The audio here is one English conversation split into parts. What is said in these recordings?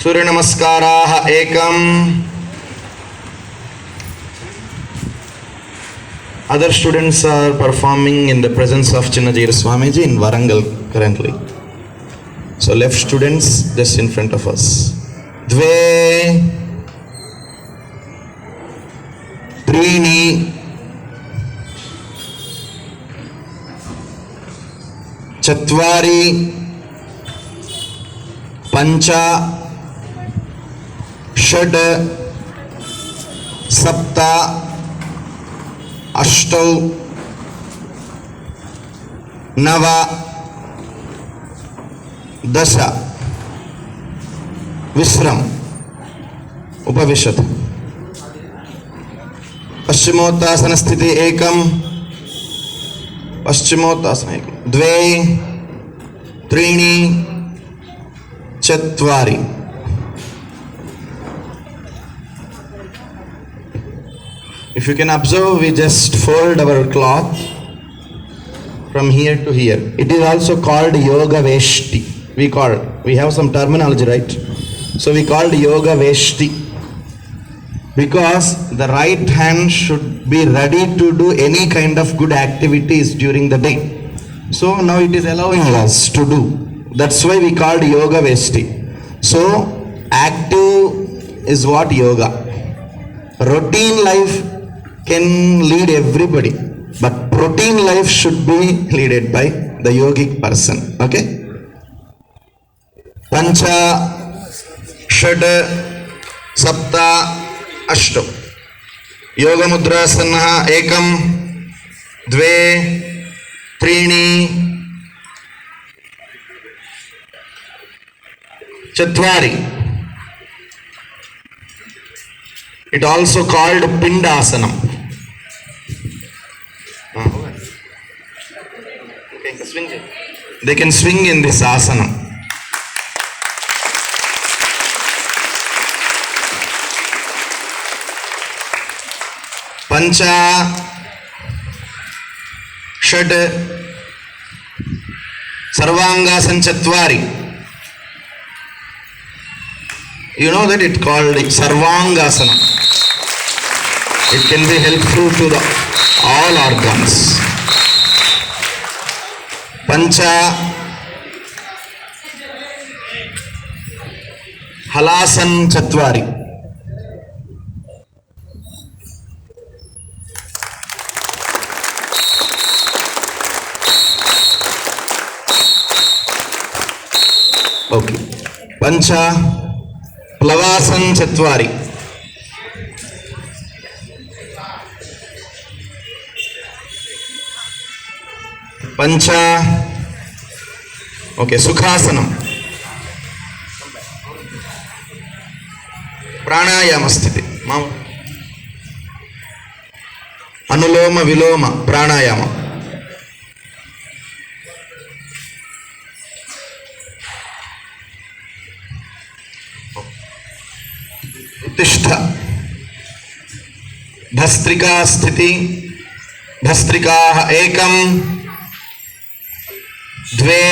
Surya नमस्काराः Ekam. Other students are performing in the presence of Chinnajira Swamiji in Warangal currently. So left students just in front of us. Dve, Trini, Chatvari, Pancha, Shad, Sapta, Ashtau, Nava, Dasha, Visram, Upavishat. Paschimottasana sthiti ekam, Paschimottasana ekam. Dve, Trini, Chatvari. If you can observe, we just fold our cloth from here to here. It is also called Yoga Veshti. We have some terminology, right? So we called Yoga Veshti because the right hand should be ready to do any kind of good activities during the day. So now it is allowing us to do. That's why we called Yoga Veshti. So active is what yoga. Routine life can lead everybody, but protein life should be led by the yogic person. Okay? Pancha, Shad, Sapta, Ashto. Yoga Mudrasana ekam, Dve, Trini, Chatvari. It also called Pindasanam. They can swing in this asanam. Pancha, Shad, Sarvanga Sanchatvari. You know that it called Sarvangasana. It can be helpful to all organs. Pancha, Halasan Chatvari. Okay. Pancha, Plavasan Chatvari. Pancha, okay, Sukhasanam. Pranayama sthiti. Anuloma Viloma Pranayama. Tishtha. Bhastrika sthiti. Bhastrika ekam, Dve,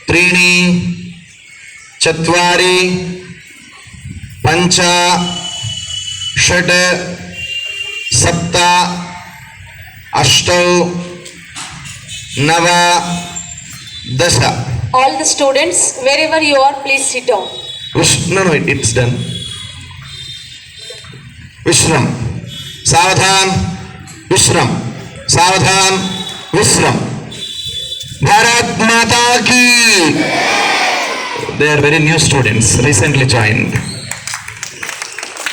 Trini, Chatvari, Pancha, Shad, Sapta, Ashtau, Nava, Dasha. All the students, wherever you are, please sit down. No, it's done. Vishram. Savadhan, Vishram. Savadhan, Vishram. Bharat Mata Ki. They are very new students, recently joined.